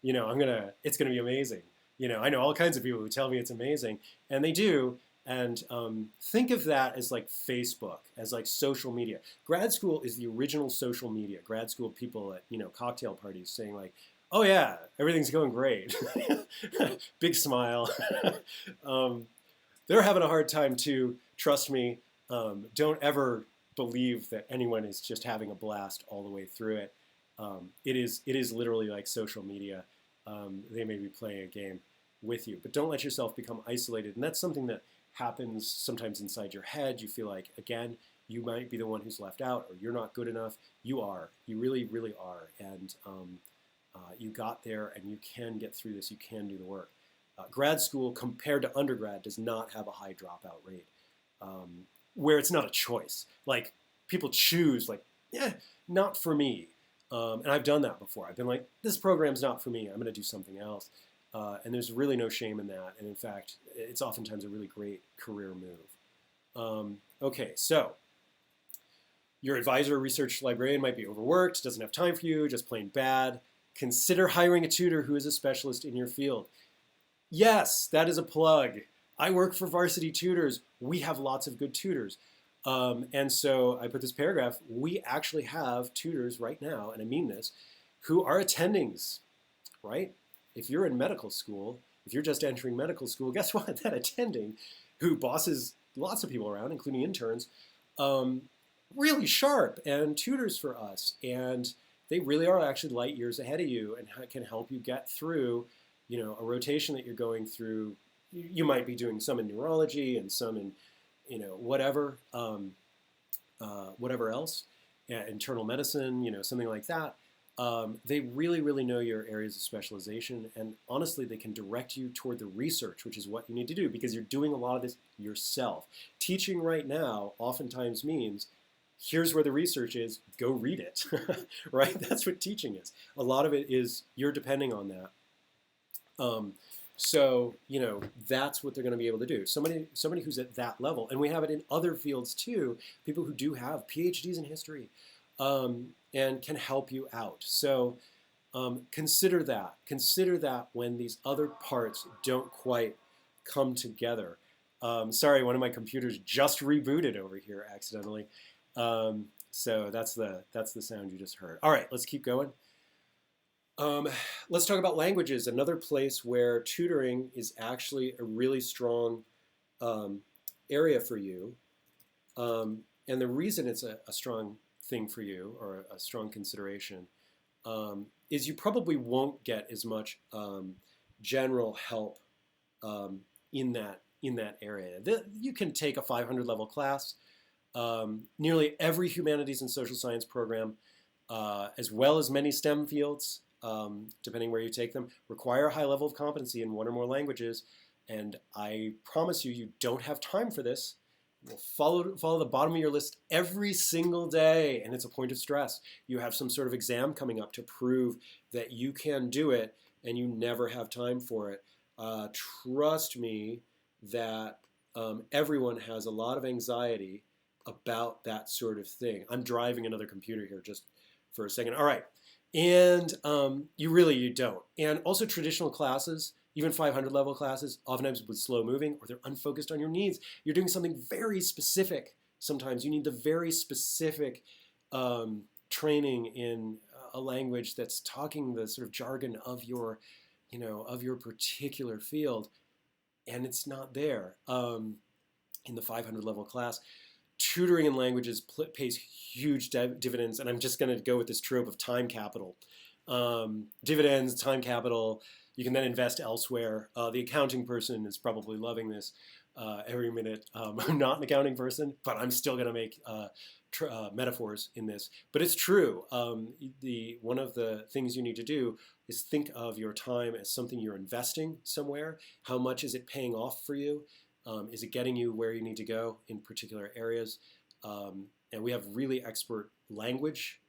it's gonna be amazing. I know all kinds of people who tell me it's amazing, and they do. And think of that as like Facebook, as like social media. Grad school is the original social media. Grad school people at cocktail parties saying like, "Oh yeah, everything's going great," big smile. They're having a hard time too. Trust me. Don't ever believe that anyone is just having a blast all the way through it. It is literally like social media. They may be playing a game with you, but don't let yourself become isolated. And that's something that happens sometimes inside your head. You feel like, again, you might be the one who's left out, or you're not good enough. You are. You really, really are. And you got there, and you can get through this. You can do the work. Grad school, compared to undergrad, does not have a high dropout rate, where it's not a choice. Like, people choose, like, not for me. And I've done that before. I've been like, this program's not for me. I'm going to do something else. And there's really no shame in that. And in fact, it's oftentimes a really great career move. Okay, so your advisor or research librarian might be overworked, doesn't have time for you, just plain bad. Consider hiring a tutor who is a specialist in your field. Yes, that is a plug. I work for Varsity Tutors. We have lots of good tutors. And so I put this paragraph. We actually have tutors right now, and I mean this, who are attendings, right? If you're in medical school, if you're just entering medical school, guess what? That attending, who bosses lots of people around, including interns, really sharp and tutors for us. And they really are actually light years ahead of you and can help you get through, a rotation that you're going through. You might be doing some in neurology and some in, whatever else, internal medicine, something like that. They really, really know your areas of specialization, and honestly, they can direct you toward the research, which is what you need to do, because you're doing a lot of this yourself. Teaching right now oftentimes means, here's where the research is, go read it, right? That's what teaching is. A lot of it is you're depending on that. So, that's what they're going to be able to do. Somebody who's at that level, and we have it in other fields too, people who do have PhDs in history, and can help you out. So consider that. Consider that when these other parts don't quite come together. Sorry, one of my computers just rebooted over here accidentally. So that's the sound you just heard. All right, let's keep going. Let's talk about languages, another place where tutoring is actually a really strong area for you. And the reason it's a strong thing for you, or a strong consideration, is you probably won't get as much general help in that area. You can take a 500 level class. Nearly every humanities and social science program, as well as many STEM fields, depending where you take them, require a high level of competency in one or more languages. And I promise you, you don't have time for this. You'll follow the bottom of your list every single day, and it's a point of stress. You have some sort of exam coming up to prove that you can do it, and you never have time for it. Trust me that everyone has a lot of anxiety about that sort of thing. I'm driving another computer here just for a second. All right. And you don't. And also traditional classes, even 500 level classes, oftentimes with slow moving, or they're unfocused on your needs. You're doing something very specific. Sometimes you need the very specific training in a language that's talking the sort of jargon of your particular field, and it's not there in the 500 level class. Tutoring in languages pays huge dividends, and I'm just going to go with this trope of time capital. Dividends, time capital, you can then invest elsewhere. The accounting person is probably loving this every minute. I'm not an accounting person, but I'm still going to make metaphors in this. But it's true. One of the things you need to do is think of your time as something you're investing somewhere. How much is it paying off for you? Is it getting you where you need to go in particular areas? And we have really expert language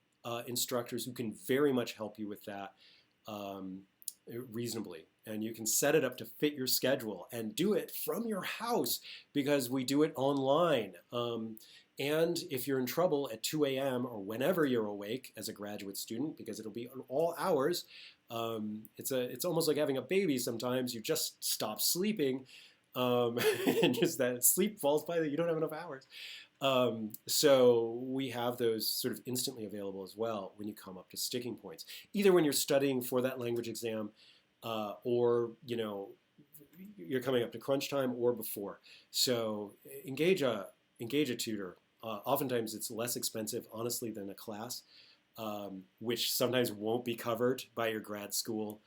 instructors who can very much help you with that reasonably. And you can set it up to fit your schedule and do it from your house, because we do it online. And if you're in trouble at 2 a.m. or whenever you're awake as a graduate student, because it'll be on all hours, It's almost like having a baby sometimes. You just stop sleeping, and just that sleep falls by that you don't have enough hours. So we have those sort of instantly available as well when you come up to sticking points, either when you're studying for that language exam, or you're coming up to crunch time or before. So engage a tutor. Oftentimes it's less expensive, honestly, than a class, which sometimes won't be covered by your grad school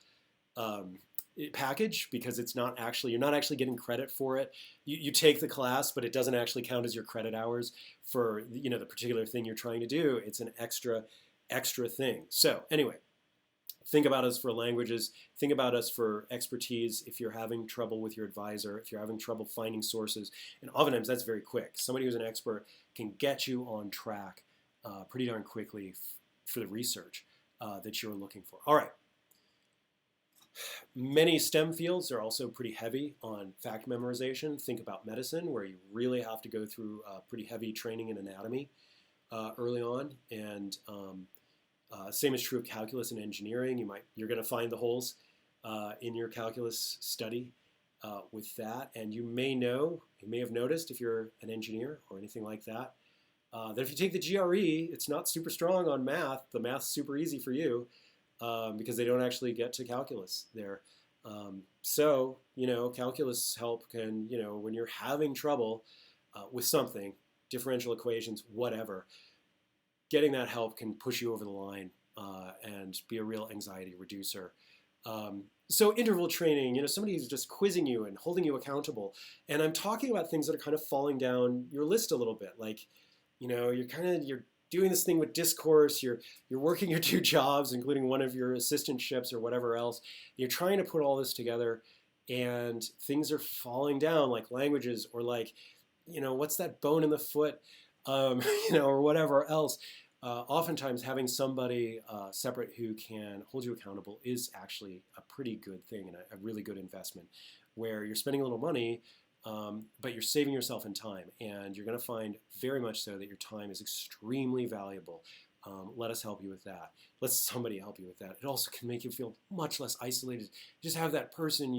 package, because you're not actually getting credit for it. You take the class, but it doesn't actually count as your credit hours for the particular thing you're trying to do. It's an extra thing. So anyway, think about us for languages. Think about us for expertise. If you're having trouble with your advisor, if you're having trouble finding sources, and oftentimes that's very quick. Somebody who's an expert can get you on track pretty darn quickly for the research that you're looking for. All right. Many STEM fields are also pretty heavy on fact memorization. Think about medicine, where you really have to go through pretty heavy training in anatomy early on, and same is true of calculus and engineering. You're going to find the holes in your calculus study with that, and you may have noticed, if you're an engineer or anything like that, that if you take the GRE, it's not super strong on math. The math's super easy for you. Because they don't actually get to calculus there. So, calculus help can, when you're having trouble with something, differential equations, whatever, getting that help can push you over the line and be a real anxiety reducer. So interval training, somebody who's just quizzing you and holding you accountable. And I'm talking about things that are kind of falling down your list a little bit. Like, you're doing this thing with Discourse, you're working your 2 jobs, including one of your assistantships or whatever else. You're trying to put all this together, and things are falling down, like languages, or like, what's that bone in the foot, or whatever else. Oftentimes having somebody separate who can hold you accountable is actually a pretty good thing, and a really good investment, where you're spending a little money, but you're saving yourself in time, and you're going to find very much so that your time is extremely valuable. Let us help you with that. Let somebody help you with that. It also can make you feel much less isolated. Just have that person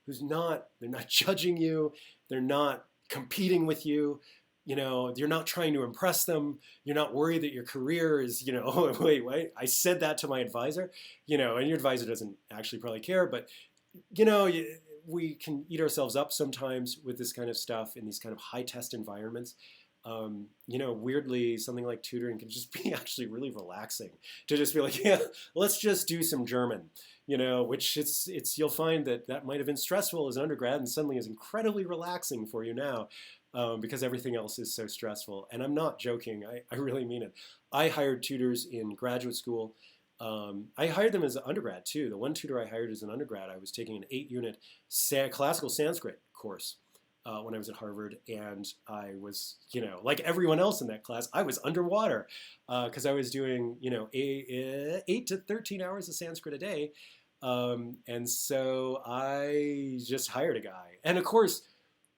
they're not judging you, they're not competing with you. You're not trying to impress them. You're not worried that your career is, oh, wait, I said that to my advisor, and your advisor doesn't actually probably care, but, we can eat ourselves up sometimes with this kind of stuff in these kind of high test environments. Weirdly, something like tutoring can just be actually really relaxing, to just be like, yeah, let's just do some German, which you'll find that might have been stressful as an undergrad and suddenly is incredibly relaxing for you now, because everything else is so stressful. And I'm not joking, I really mean it. I hired tutors in graduate school. I hired them as an undergrad too. The one tutor I hired as an undergrad, I was taking an 8-unit classical Sanskrit course when I was at Harvard, and I was, like everyone else in that class, I was underwater because I was doing, 8 to 13 hours of Sanskrit a day, and so I just hired a guy. And of course,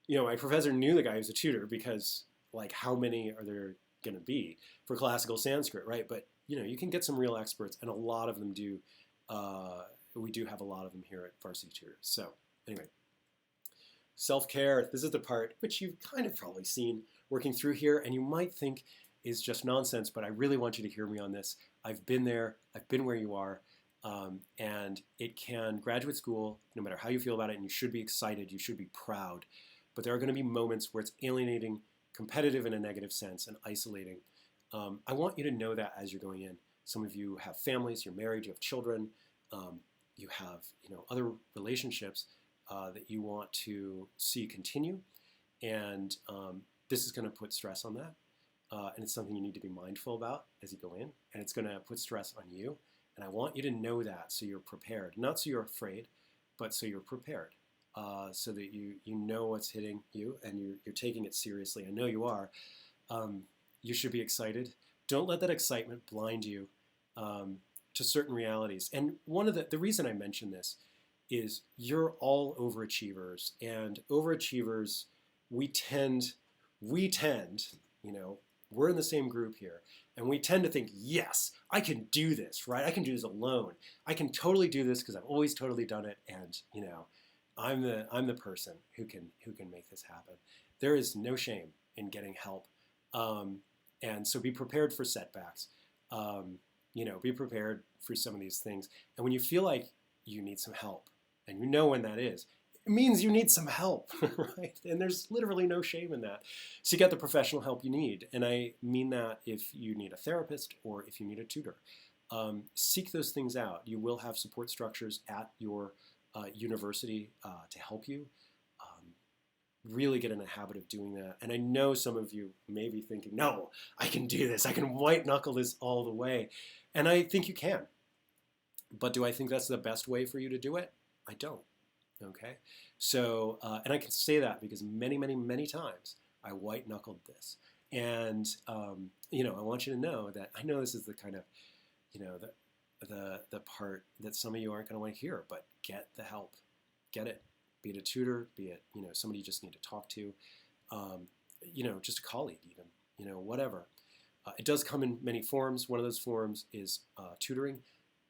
my professor knew the guy was a tutor, because, like, how many are there going to be for classical Sanskrit, right? But you can get some real experts, and a lot of them do. We do have a lot of them here at Varsity Tutors. So anyway, self-care. This is the part which you've kind of probably seen working through here, and you might think is just nonsense, but I really want you to hear me on this. I've been there. I've been where you are. And graduate school, no matter how you feel about it, and you should be excited, you should be proud, but there are going to be moments where it's alienating, competitive in a negative sense, and isolating. I want you to know that as you're going in. Some of you have families, you're married, you have children, you have other relationships that you want to see continue, and this is going to put stress on that, and it's something you need to be mindful about as you go in, and it's going to put stress on you, and I want you to know that so you're prepared, not so you're afraid, but so you're prepared, so that you know what's hitting you, and you're taking it seriously. I know you are. You should be excited. Don't let that excitement blind you to certain realities. And one of the reason I mention this is you're all overachievers, and overachievers, we tend, we're in the same group here, And we tend to think, yes, I can do this, right? I can do this alone. I can totally do this because I've always totally done it, and I'm the person who can make this happen. There is no shame in getting help, and so be prepared for setbacks. Be prepared for some of these things. And when you feel like you need some help, and you know when that is, it means you need some help, right? And there's literally no shame in that. So you get the professional help you need. And I mean that if you need a therapist or if you need a tutor. Seek those things out. You will have support structures at your university to help you. Really get in the habit of doing that. And I know some of you may be thinking, no, I can do this. I can white knuckle this all the way. And I think you can. But do I think that's the best way for you to do it? I don't. Okay? So, and I can say that because many, many, many times I white knuckled this. And, I want you to know that I know this is the kind of, the part that some of you aren't going to want to hear, but get the help. Get it. Be it a tutor, be it, somebody you just need to talk to, just a colleague even, whatever. It does come in many forms. One of those forms is tutoring.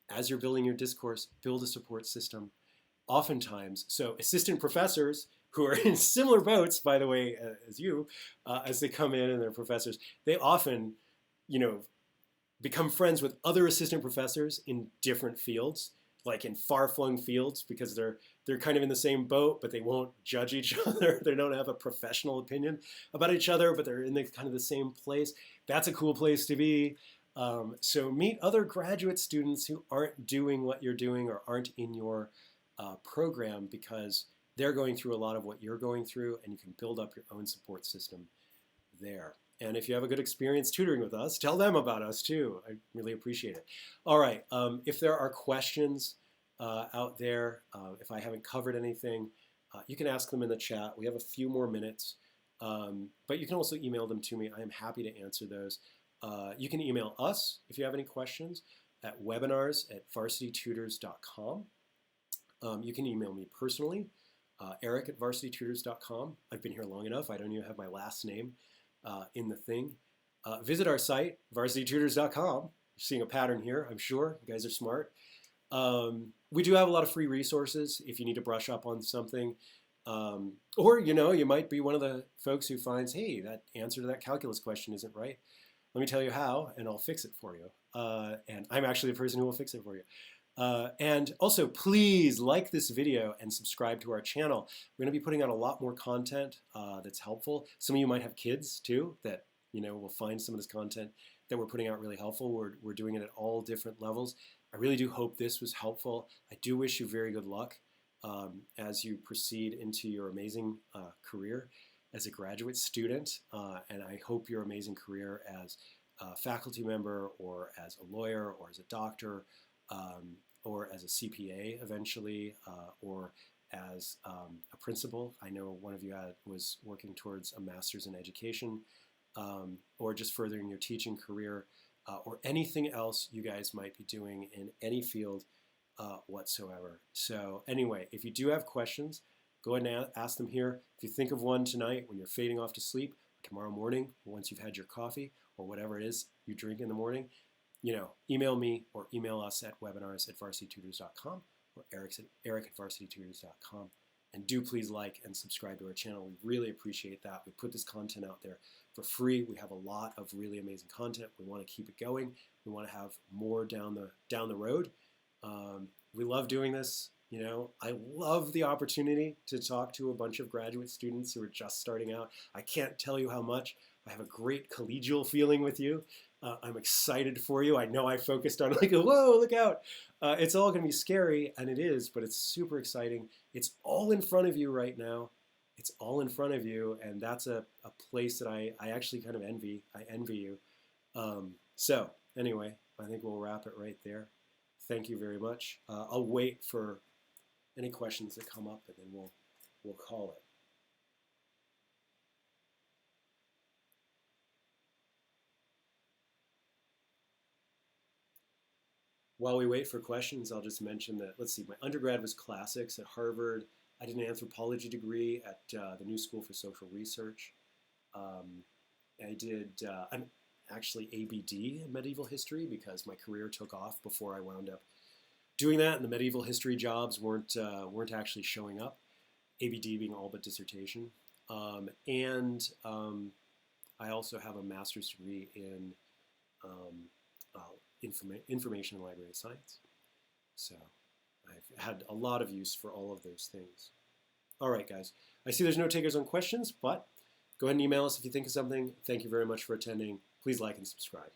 As you're building your discourse, build a support system. Oftentimes, so assistant professors who are in similar boats, by the way, as you, as they come in and they're professors, they often, become friends with other assistant professors in different fields, like in far-flung fields, because they're kind of in the same boat, but they won't judge each other. They don't have a professional opinion about each other, but they're in the kind of the same place. That's a cool place to be. So meet other graduate students who aren't doing what you're doing or aren't in your program, because they're going through a lot of what you're going through, and you can build up your own support system there. And if you have a good experience tutoring with us, tell them about us too. I really appreciate it. All right, if there are questions out there, if I haven't covered anything, you can ask them in the chat. We have a few more minutes, but you can also email them to me. I am happy to answer those. You can email us if you have any questions at webinars@varsitytutors.com. You can email me personally, eric@varsitytutors.com. I've been here long enough. I don't even have my last name in the thing. Visit our site, varsitytutors.com. You're seeing a pattern here, I'm sure. You guys are smart. We do have a lot of free resources if you need to brush up on something. Or, you might be one of the folks who finds, hey, that answer to that calculus question isn't right. Let me tell you how, and I'll fix it for you. And I'm actually the person who will fix it for you. And also, please like this video and subscribe to our channel. We're going to be putting out a lot more content that's helpful. Some of you might have kids too that will find some of this content that we're putting out really helpful. We're doing it at all different levels. I really do hope this was helpful. I do wish you very good luck as you proceed into your amazing career as a graduate student, and I hope your amazing career as a faculty member or as a lawyer or as a doctor, or as a CPA eventually, or as a principal. I know one of you was working towards a master's in education, or just furthering your teaching career, or anything else you guys might be doing in any field whatsoever. So anyway, if you do have questions, go ahead and ask them here. If you think of one tonight when you're fading off to sleep, tomorrow morning, once you've had your coffee, or whatever it is you drink in the morning, email me or email us at webinars@varsitytutors.com or eric@varsitytutors.com. And do please like and subscribe to our channel. We really appreciate that. We put this content out there for free. We have a lot of really amazing content. We want to keep it going. We want to have more down the road. We love doing this. I love the opportunity to talk to a bunch of graduate students who are just starting out. I can't tell you how much. I have a great collegial feeling with you. I'm excited for you. I know I focused on whoa, look out. It's all going to be scary, and it is, but it's super exciting. It's all in front of you right now. It's all in front of you, and that's a place that I actually kind of envy. I envy you. So anyway, I think we'll wrap it right there. Thank you very much. I'll wait for any questions that come up, and then we'll call it. While we wait for questions, I'll just mention that, let's see, my undergrad was classics at Harvard. I did an anthropology degree at the New School for Social Research. I did, actually ABD in medieval history because my career took off before I wound up doing that, and the medieval history jobs weren't actually showing up. ABD being all but dissertation, and I also have a master's degree in information and library science. So I've had a lot of use for all of those things. All right, guys. I see there's no takers on questions, but go ahead and email us if you think of something. Thank you very much for attending. Please like and subscribe.